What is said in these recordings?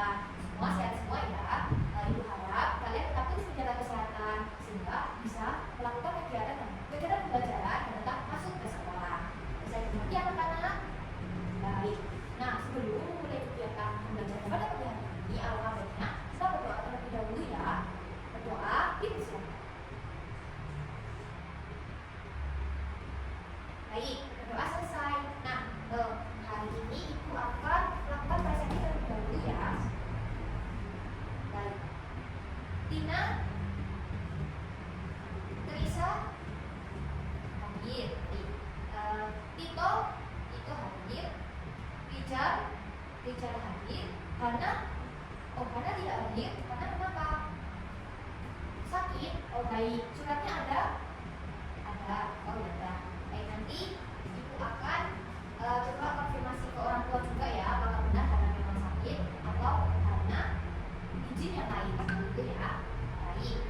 kesehatan. Semua sehat semua ya. Ibu harap kalian tetap terus menjaga kesehatan sehingga bisa melakukan kegiatan pembelajaran dan tetap masuk ke sekolah. Bisa dimengerti anak-anak? Baik. Nah, sebelum memulai kegiatan pembelajaran pada pagi hari ini, alangkah baiknya kita berdoa terlebih dahulu ya. Berdoa, silakan. Baik, berdoa selesai. Nah, hari ini Ibu akan melakukan presentasi terlebih dahulu ya. Baik. Tina, Teresa hadir. Tito hadir. Rijal hadir. Hana tidak hadir. Hana kenapa? Sakit? Oh baik. Suratnya ada? Ada. Oh ya ada. Baik, nanti Ibu akan coba konfirmasi ke orang tua juga ya, apakah benar Hana memang sakit atau Hana izin yang lain gitu ya. Baik.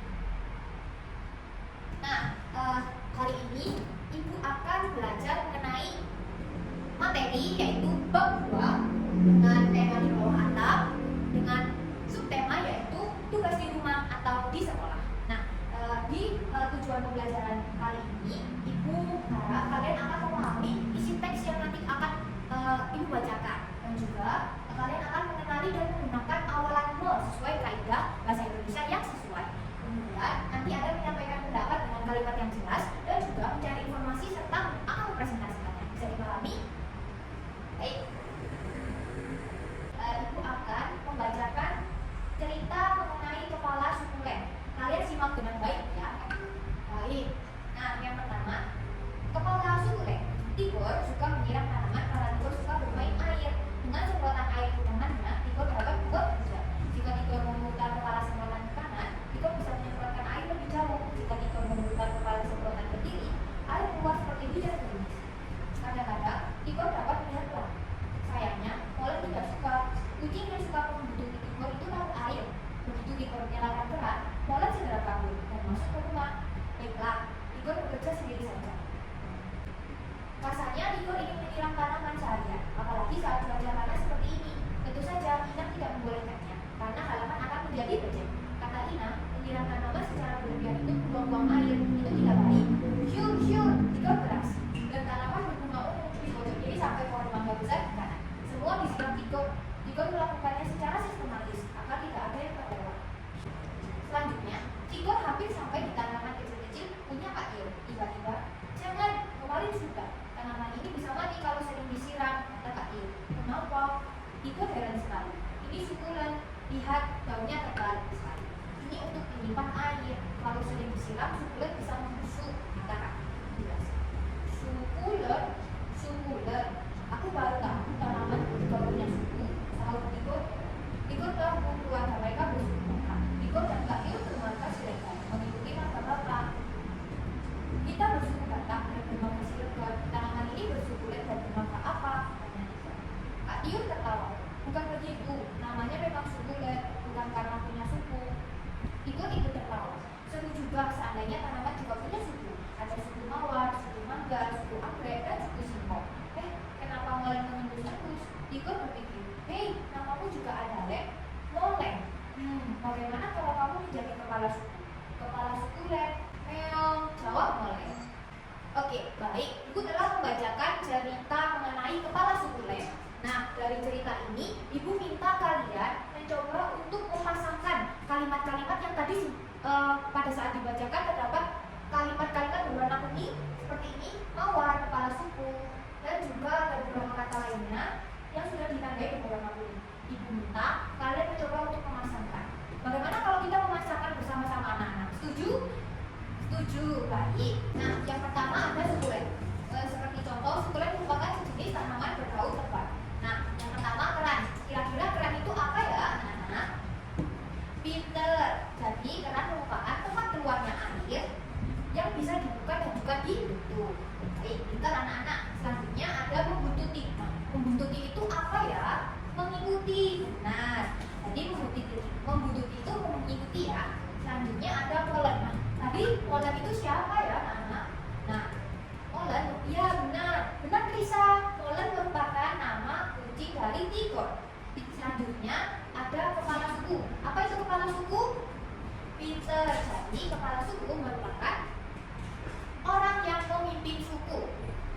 Nah, hari ini Ibu akan belajar mengenai materi yaitu bab 2 dengan tema di bawah atap dengan subtema yaitu tugas di rumah atau di sekolah. Nah, di tujuan pembelajaran kali ini Ibu harap kalian akan memahami isi teks yang nanti akan Ibu bacakan dan juga kalian akan mengenali dan menggunakan awalan me sesuai kaidah bahasa Indonesia yang sesuai. Kemudian nanti ada menyampaikan pendapat dengan kalimat yang jelas dan juga mencari informasi serta akan mempresentasikannya. Bisa dipahami? Baik. Ibu akan membacakan cerita mengenai kepala sukulen. Kalian simak dengan baik ya. Baik. Nah, yang pertama, kepala sukulen. Tigor suka menyiram tanaman karena Tigor suka bermain air. Dengan semprotan air di tangannya, Tigor dapat bekerja. Jika Tigor memutar kepala semprotan ke kanan, Tigor bisa menyemprotkan air lebih jauh. Jika Tigor memutar kepala semprotan ke kiri, air keluar seperti hujan gerimis. Kadang-kadang Tigor dapat melihat pelan. Sayangnya, Molen tidak suka. Kucing yang suka membutuhkan Tigor itu takut air. Begitu Tigor menyalakan keran, Molen segera kabur dan masuk ke rumah. Baiklah, Tigor bekerja sendiri saja. Rasanya Tigor ingin menyiram tanaman seharian, apalagi saat cuaca panas seperti ini. Tentu saja Ina tidak membolehkannya, karena halaman akan menjadi becek. Kata Ina, menyiram tanaman secara berlebihan itu buang-buang air, itu tidak baik. Syur, Tigor keras. Dan tanaman berbunga ungu di pojok kiri sampai pohon mangga besar di kanan. Semua disiram Tigor. Tigor melakukannya secara sistematis, agar tidak ada yang terlewat. Selanjutnya, Tigor hampir sampai di tanaman kecil-kecil punya Kak Il. Tiba-tiba, jangan, kemarin sudah. Tanaman ini bisa mati kalau sering disiram, kata Kak Il. Kenapa? Tigor heran sekali. Ini sukulen, lihat daunnya tebal sekali. Ini untuk menyimpan air. Kalau sering disiram, sukulen bisa membusuk, kata Kak Il. Sukulen. Aku baru tahu tanaman juga punya suku. Sahut Tigor. Tigor tahu keluarga mereka bersuku. Tigor dan Kak Il bermarkas silekan, mengikuti kata-kata. Kita bersuku Batak dan bermarkas silekan. Tanaman ini bersukulen dan bermarkas apa? Tanya Tigor. Kak Il tertawa. Bukan begitu. Namanya memang sukulen, bukan karena punya suku. Tigor ikut tertawa. Seru juga seandainya tanaman juga punya suku. Ada suku Mawar, suku Mangga, suku Anggrek, dan suku Singkong. Kenapa Molen mengendus-endus? Tigor berpikir, hei, namamu juga ada, Lek. Molen. Bagaimana kalau kamu menjadi kepala suku? Kepala suku, Lek. Meong, jawab Molen. Oke, baik. Ibu telah membacakan cerita mengenai kepala suku, Lek. Nah, dari cerita ini, Ibu minta kalian mencoba untuk memasangkan kalimat-kalimat yang tadi pada saat dibacakan terdapat kalimat-kalimat berwarna kuning seperti ini, mawar, kepala suku, dan juga ada beberapa kata lainnya yang sudah ditandai dengan warna kuning. Ibu minta kalian mencoba untuk memasangkan. Bagaimana kalau kita memasangkan bersama-sama anak-anak? Setuju? Setuju. Baik. Nah, yang pertama ada sukulen. Seperti contoh, sukulen merupakan sejenis tanaman berdaun lebat. Nah, yang pertama keran. Kira-kira keran itu apa ya, anak-anak? Pinter. Jadi keran merupakan tempat keluarnya air yang bisa dibuka dan juga ditutup. Baik, pinter anak-anak. Selanjutnya ada membuntuti. Nah, membuntuti itu apa ya? Mengikuti. Benar. Jadi membuntuti itu mengikuti ya. Selanjutnya ada molen. Nah, tadi molen itu siapa ya, anak-anak? Nah, molen, iya benar. Benar Krisa. Molen merupakan nama kucing dari Tigor. Selanjutnya ada Pinter. Jadi kepala suku merupakan orang yang memimpin suku.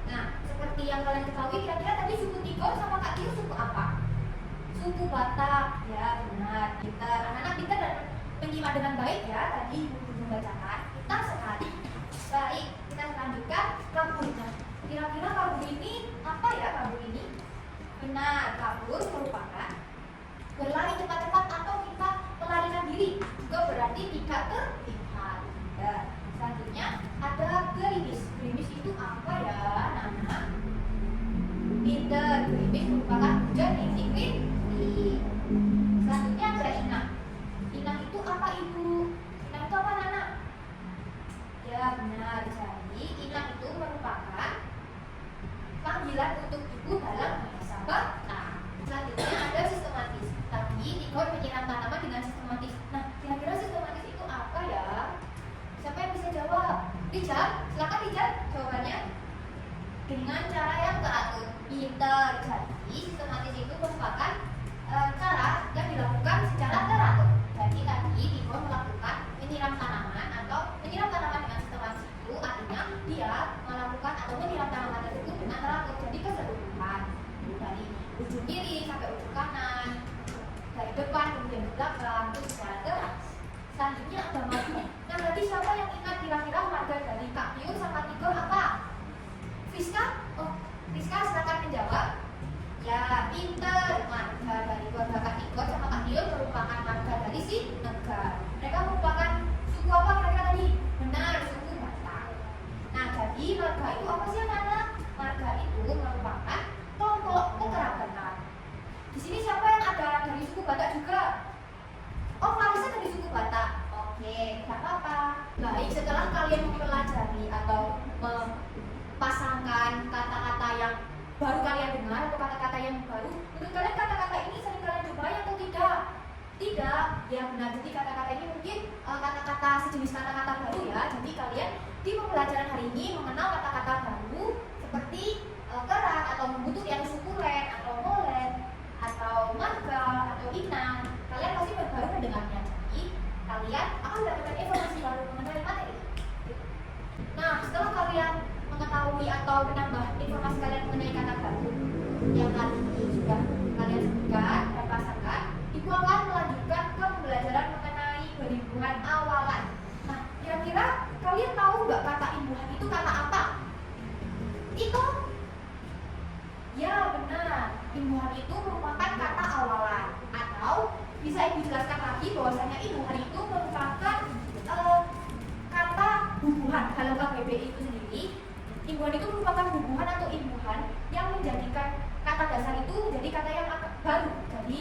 Nah, seperti yang kalian ketahui, kira-kira tadi suku Tigor sama Kak Tio suku apa? Suku Batak. Ya benar. Pinter. Anak-anak pinter dan menyimak dengan baik ya. Tadi ibu membacakan. Pintar sekali. Baik, kita lanjutkan kabur. Nah, kira-kira kabur ini apa ya kabur ini? Benar, kabur merupakan berlari cepat-cepat atau kita melarikan diri. Juga berarti tidak terlihat. Dan selanjutnya ada gerimis. Gerimis itu apa ya, Nana? Pinter. Gerimis merupakan hujan yang tinggi. Selanjutnya ada inang. Inang itu apa, Ibu? Inang itu apa, Nana? Ya benar. Jadi inang itu merupakan panggilan untuk ibu dalam bahasa Batak. Selanjutnya ada sistematis. Tadi Tigor menyiram tanaman dengan sistematis. Nah, kira-kira sistematis itu apa ya? Siapa yang bisa jawab? Rijal, silakan Rijal jawabannya. Dengan cara yang teratur. Pinter. Jadi sistematis itu merupakan cara yang dilakukan secara teratur. Jadi tadi Tigor melakukan menyiram tanaman atau menyiram tanaman dengan sistematis itu artinya dia melakukan atau menyiram tanaman tersebut dengan teratur. Jadi keseluruhan dari ujung kiri sampai ujung kanan, dari depan kemudian ke belakang, itu secara teratur. Selanjutnya ada marga. Nah, berarti siapa yang ingat kira-kira marga dari Kak Tio sama Tigor apa? Friska? Oh, Friska silakan menjawab. Ya, pinter. Marga dari keluarga Kak Tigor sama Kak Tio merupakan marga dari si negara. Mereka merupakan suku apa kira-kira tadi? Benar, suku Batak. Nah, jadi marga itu apa sih, anak-anak? Marga itu merupakan kelompok kekerabatan. Di sini siapa yang ada dari suku Batak juga? Oh, Clarissa dari suku Batak. Oke, tidak apa-apa. Baik, setelah kalian mempelajari atau pasangkan kata-kata yang baru kalian dengar atau kata-kata yang baru, menurut kalian kata-kata ini sering kalian jumpai atau tidak? Tidak, ya benar. Jadi kata-kata ini mungkin kata-kata sejenis kata-kata baru ya. Jadi kalian di pembelajaran hari ini mengenal kata-kata baru seperti kerat atau membutut yang sukulen atau molen atau marga atau inang. Kalian pasti baru mendengarnya. Jadi kalian akan mendapatkan informasi baru mengenai materi. Nah, setelah kalian mengetahui atau menambah informasi kalian mengenai kata baru yang tadi sudah kalian sebutkan dan pasangkan, Ibu akan melanjutkan ke pembelajaran mengenai berimbuhan awalan. Nah, kira-kira kalian tahu nggak kata imbuhan itu kata apa? Itu? Ya benar, imbuhan itu merupakan kata awalan. Atau bisa Ibu jelaskan lagi bahwasanya imbuhan itu merupakan kata hubungan. Kalau KBBI itu sendiri, imbuhan itu merupakan hubungan atau imbuhan yang menjadikan kata dasar itu menjadi kata yang baru. Jadi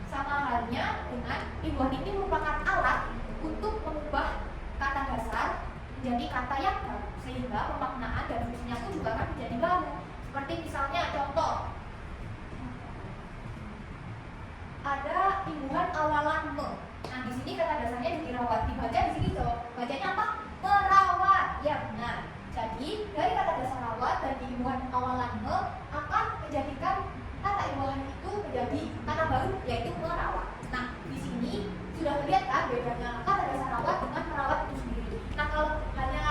sama halnya dengan imbuhan ini merupakan alat untuk mengubah kata dasar menjadi kata yang baru, sehingga pemaknaan dan fungsinya pun juga akan menjadi baru. Seperti misalnya contoh, ada imbuhan awalan me. Nah, di sini kata dasarnya dirawat. Dibaca di sini tuh, bacanya apa? Merawat. Ya benar. Jadi dari kata dasar rawat dan di imbuhan awalan me akan menjadikan kata imbuhan itu menjadi kata baru, yaitu merawat. Nah, di sini sudah terlihat kan bedanya kata dasar rawat dengan merawat itu sendiri. Nah, kalau hanya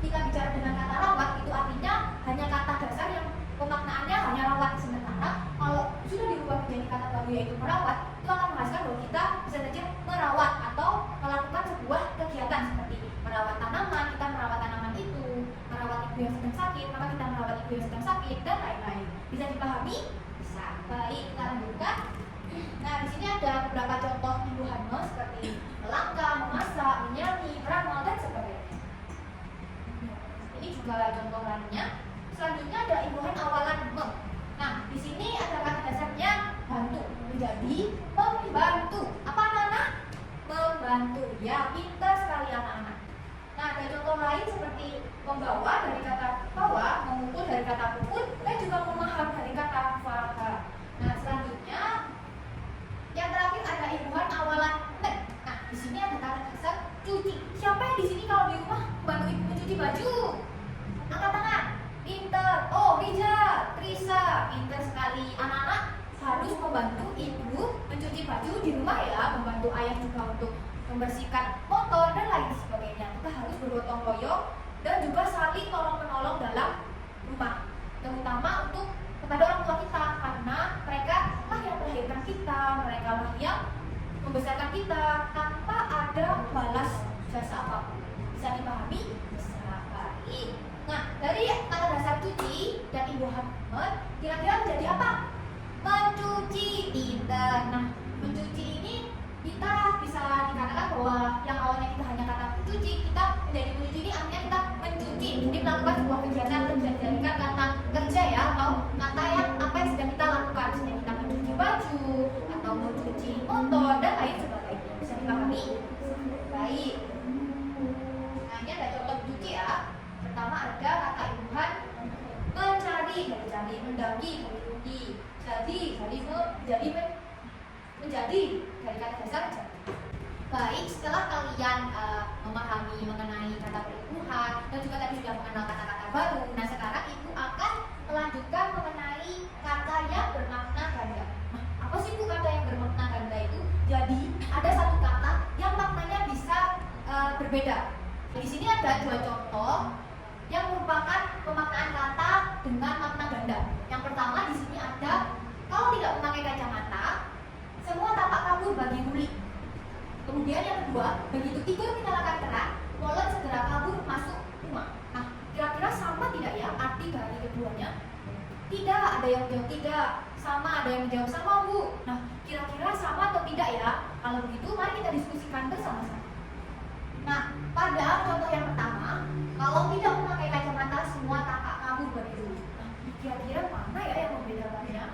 kita bicara dengan kata rawat, itu artinya hanya kata dasar yang pemaknaannya hanya rawat. Sementara kalau sudah dirubah menjadi kata baru yaitu merawat, itu akan menghasilkan bahwa kita bisa saja merawat atau melakukan sebuah kegiatan seperti merawat tanaman, kita merawat tanaman itu, merawat ibu yang sedang sakit, maka kita merawat ibu yang sedang sakit, dan lain-lain. Bisa dipahami? Bisa. Baik, kita lanjutkan. Nah, di sini ada beberapa contoh imbuhan me seperti melangkah, memasak, menyanyi, meramal, dan sebagainya. Ini juga contoh lainnya. Selanjutnya ada imbuhan awalan me. Nah, di sini ada kata dasarnya bantu, menjadi membantu. Apa anak-anak? Membantu. Ya, pintar sekali anak-anak. Nah, ada contoh lain seperti membawa dari kata bawa, memukul dari kata pukul, dan juga memaham dari kata faham. Nah, selanjutnya yang terakhir ada imbuhan awalan men. Nah, di sini ada kata dasar cuci. Siapa yang di sini kalau di rumah bantu ibu mencuci baju? Angkat tangan. Pinter. Oh, Rijal, Trisa, pinter sekali. Anak-anak harus membantu ibu mencuci baju di rumah ya, membantu ayah juga untuk membersihkan motor motor, dan lain sebagainya. Kita harus bergotong royong dan juga saling tolong-menolong dalam rumah, terutama untuk kepada orang tua kita, karena mereka lah yang melahirkan kita, mereka lah yang membesarkan kita tanpa ada balas jasa apapun. Bisa dipahami? Bisa. Baik. Nah, dari kata dasar cuci dan Ibu Hamid kira-kira menjadi apa? Mencuci. Pinter. Nah, mencuci ini kita bisa dikatakan bahwa yang awalnya kita hanya kata mencuci, kita menjadi mencuci ini artinya kita mencuci. Jadi melakukan sebuah kegiatan yang bisa dijadikan kata kerja ya, atau kata yang apa yang sedang kita lakukan. Sedang kita mencuci baju atau mencuci motor dan lain sebagainya. Bisa dipahami? Baik. Nah, ini ada contoh mencuci ya. Pertama ada kata imbuhan mencari, dari cari, mendaki, dari rugi, jadi menjadi dari kata dasar jadi. Baik, setelah kalian memahami mengenai kata perimbuhan dan juga tadi sudah mengenal kata-kata baru, nah sekarang Ibu akan melanjutkan mengenai kata yang bermakna ganda. Nah, apa sih Bu kata yang bermakna ganda itu? Jadi ada satu kata yang maknanya bisa berbeda. Di sini ada dua contoh yang merupakan pemaknaan kata dengan makna ganda. Yang pertama di sini ada, kalau tidak memakai kacamata, semua tampak kabur bagi Huli. Kemudian yang kedua, begitu tidur menyalakan keran, Molen segera kabur masuk rumah. Nah, kira-kira sama tidak ya arti dari keduanya? Tidak, ada yang menjawab tidak. Sama, ada yang menjawab sama Bu. Nah, kira-kira sama atau tidak ya? Kalau begitu, mari kita diskusikan bersama-sama. Nah, pada contoh yang pertama, kalau tidak memakai kacamata, semua tampak kabur bagi Huli. Nah, kira-kira mana ya yang membedakannya?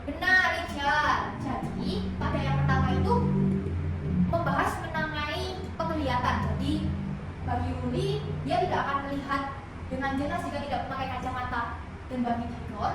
Benar, Rijal. Jadi, pada yang pertama itu membahas mengenai penglihatan. Jadi, bagi Huli, dia tidak akan melihat dengan jelas jika tidak memakai kacamata. Dan bagi Tigor,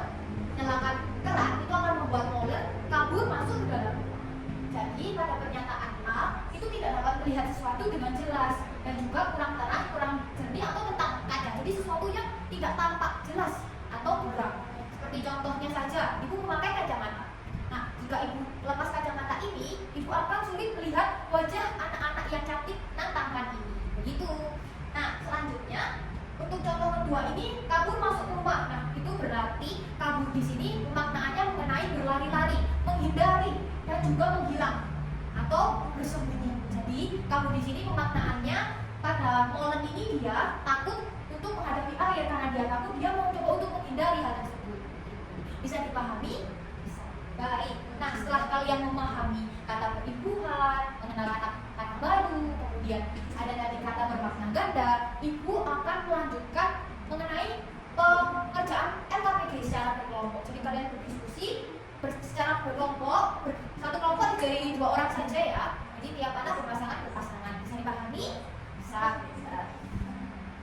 menyalakan keran itu akan membuat Molen kabur masuk ke dalam rumah. Jadi, pada pernyataan A, itu tidak dapat melihat sesuatu dengan jelas dan juga kurang terang, kurang jernih atau tentang kaca. Jadi, sesuatu yang tidak tampak jelas atau kurang. Seperti contohnya saja, Ibu memakai kacamata. Nah, jika Ibu lepas kacamata ini, Ibu akan sulit melihat wajah anak-anak yang cantik dan tampan ini. Begitu. Nah, selanjutnya untuk contoh kedua ini kabur masuk rumah. Nah, itu berarti kabur di sini pemaknaannya mengenai berlari-lari, menghindari dan juga menghilang atau bersembunyi. Jadi, kabur di sini pemaknaannya pada Molen ini dia takut untuk menghadapi air karena dia takut, dia mau coba untuk menghindari hal tersebut. Bisa dipahami? Bisa. Baik. Nah, setelah kalian memahami kata perimbuhan, mengenal kata baru, kemudian ada tadi kata bermakna ganda, Ibu akan melanjutkan mengenai pengerjaan LKPD secara berkelompok. Jadi kalian berdiskusi secara berkelompok, satu kelompok dari 2 orang saja ya. Jadi tiap anak berpasangan. Bisa dipahami? Bisa.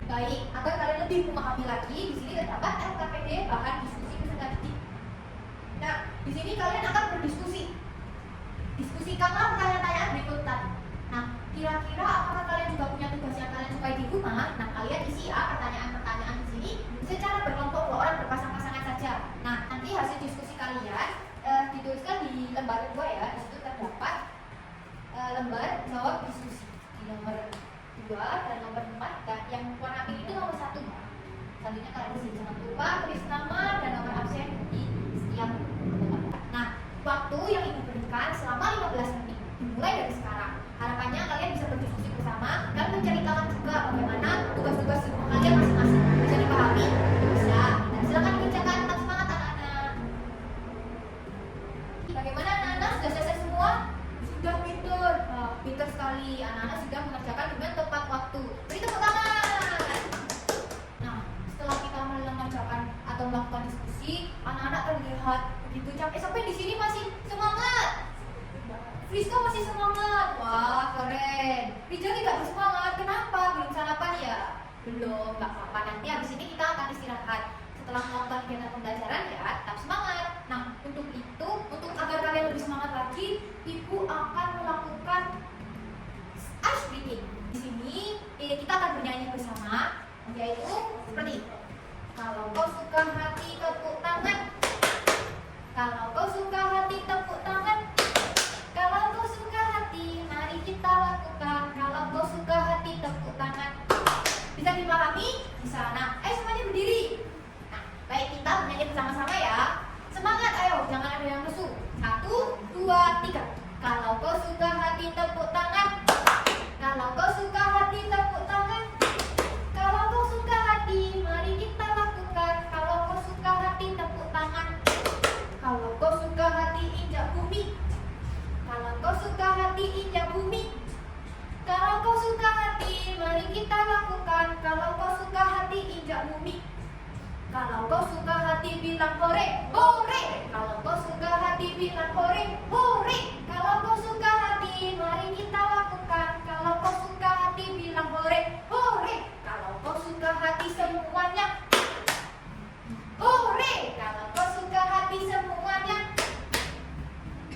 Baik, agar kalian lebih memahami lagi, di sini terdapat LKPD bahan diskusi peserta didik. Nah, di sini kalian akan berdiskusi. Diskusikanlah pertanyaan-pertanyaan berikut tadi. Nah, kira-kira apakah kalian juga punya tugas yang kalian sukai di rumah? Nah, kalian isi ya pertanyaan-pertanyaan di sini secara berkelompok, 2 orang berpasang-pasangan saja. Nah, nanti hasil diskusi kalian dituliskan di lembar 2 ya. Di situ terdapat lembar jawab diskusi di nomor 2 dan nomor 4, dan yang warna pink itu nomor 1. Selanjutnya kalian isi, jangan lupa tulis nama dan nomor absen di setiap tempat. Nah, waktu yang Ibu berikan selama 15 menit dimulai dari sekarang. Harapannya kalian bisa berdiskusi bersama dan menceritakan juga bagaimana tugas-tugas di rumah kalian masing-masing. Bisa dipahami? Bisa. Nah, silakan dikerjakan, tetap semangat anak-anak. Bagaimana anak-anak? Sudah selesai semua? Sudah, pintar. Pintar sekali. Anak-anak sudah mengerjakan dengan tepat waktu. Beri tepuk tangan. Nah, setelah kita mengerjakan atau melakukan diskusi, anak-anak terlihat begitu capek sampai di sini masih semangat. Friska masih semangat. Wah, keren. Rijal tidak bersemangat. Kenapa? Belum sarapan ya? Belum, gak apa-apa. Nanti habis ini kita akan istirahat. Setelah melakukan kegiatan pembelajaran ya, tetap semangat. Nah, untuk itu, untuk agar kalian lebih semangat lagi, Ibu akan melakukan ice breathing. Di sini kita akan bernyanyi bersama, yaitu seperti ini. Kalau kau suka hati, tepuk tangan. Kalau kau suka hati, tepuk tangan. Kalau kau suka hati, mari kita lakukan. Kalau kita lakukan. Kalau kau suka hati, injak bumi. Kalau kau suka hati, bilang hore, hore. Kalau kau suka hati, bilang hore, hore. Kalau kau suka hati, mari kita lakukan. Kalau kau suka hati, bilang hore, hore. Kalau kau suka hati semuanya, hore. Kalau kau suka hati semuanya,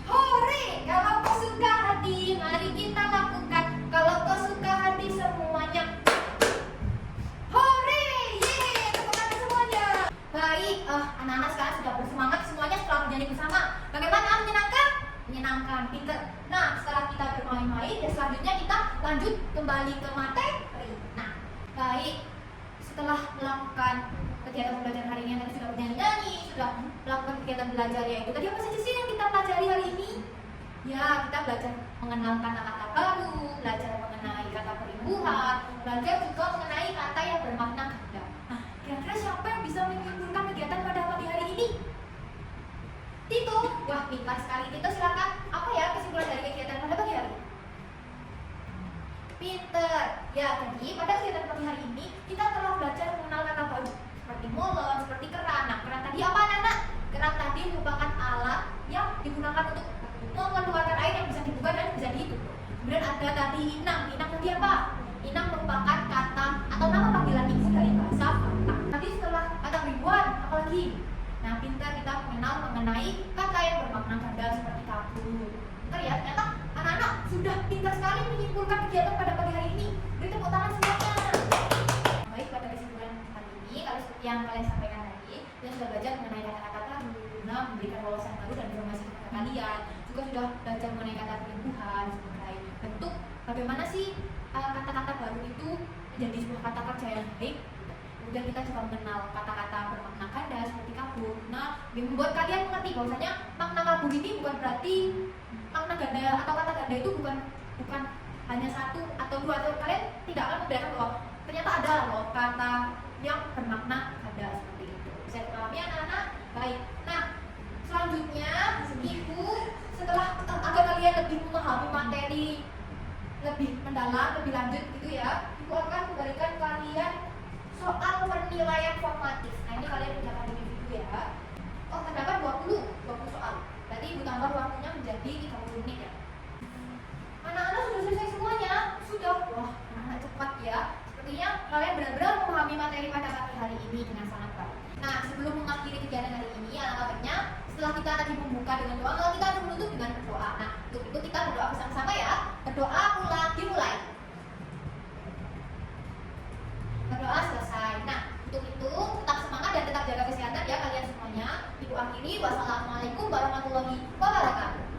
hore. Kalau kau suka hati, mari kita lakukan. Kalau kau suka hati semuanya, hore. Yeay, tepuk tangan semuanya. Baik, anak-anak sekarang sudah bersemangat semuanya setelah bernyanyi bersama. Bagaimana, menyenangkan? Menyenangkan, pinter. Nah, setelah kita bermain-main, ya selanjutnya kita lanjut kembali ke materi. Nah, baik, setelah melakukan kegiatan pembelajaran hari ini yang tadi sudah bernyanyi-nyanyi, sudah melakukan kegiatan belajar yaitu tadi apa saja sih yang kita pelajari hari ini? Ya, kita belajar mengenal kata-kata baru, belajar mengenai kata perimbuhan, belajar juga mengenai kata yang bermakna ganda. Nah, kira-kira siapa yang bisa menyimpulkan kegiatan pada pagi hari ini? Tito, wah pintar sekali. Tito silakan. Apa ya kesimpulan dari kegiatan pada pagi hari ini? Pinter. Ya, tadi pada kegiatan pagi hari ini kita telah belajar mengenal kata baru seperti molon, seperti keran. Nah, keran tadi apa, anak-anak? Keran tadi merupakan alat yang digunakan untuk mengeluarkan air yang bisa dibuka dan bisa ditutup. Kemudian ada tadi inang. Inang tadi apa? Inang merupakan kata atau nama panggilan ibu dari bahasa Batak. Tadi setelah kata ribuan, apalagi? Nah, pintar kita mengenal mengenai kata yang bermakna ganda seperti kabur. Bentar ya, ternyata anak-anak sudah pintar sekali menyimpulkan kegiatan pada pagi hari ini. Beri tepuk tangan semuanya. Baik, pada kesimpulan kali ini, kalau seperti yang kalian sampaikan tadi, kita sudah belajar mengenai kata-kata baru, guna memberikan wawasan baru dan informasi kepada kalian. Juga sudah belajar mengenai kata perimbuhan sebagai bentuk bagaimana sih kata-kata baru itu menjadi sebuah kata kerja yang baik. Kemudian kita juga mengenal kata-kata bermakna ganda seperti kabur. Nah, membuat kalian mengerti bahwasanya makna kabur ini bukan berarti makna ganda atau kata ganda itu bukan hanya satu atau dua, atau kalian tidak akan membedakan bahwa ternyata ada loh kata yang bermakna ganda seperti itu. Bisa dipahami anak-anak? Baik. Nah, selanjutnya ibu setelah agar kalian lebih memahami materi lebih mendalam, lebih lanjut gitu ya, ibu akan memberikan kalian soal penilaian formatif. Nah, ini kalian kerjakan di video ya. Oh, terdapat 20 soal. Berarti ibu tambah waktunya menjadi 30 menit ya. Anak-anak sudah selesai semuanya? Sudah. Wah, anak-anak cepat ya. Sepertinya kalian benar-benar memahami materi pada pagi hari ini dengan sangat baik. Nah, sebelum mengakhiri kegiatan hari ini, alangkah setelah kita tadi membuka dengan doa, kalau kita harus menutup dengan berdoa. Nah, untuk itu kita berdoa bersama-sama ya. Berdoa dimulai. Berdoa selesai. Nah, untuk itu tetap semangat dan tetap jaga kesehatan ya kalian semuanya. Ibu akhiri, wassalamualaikum warahmatullahi wabarakatuh.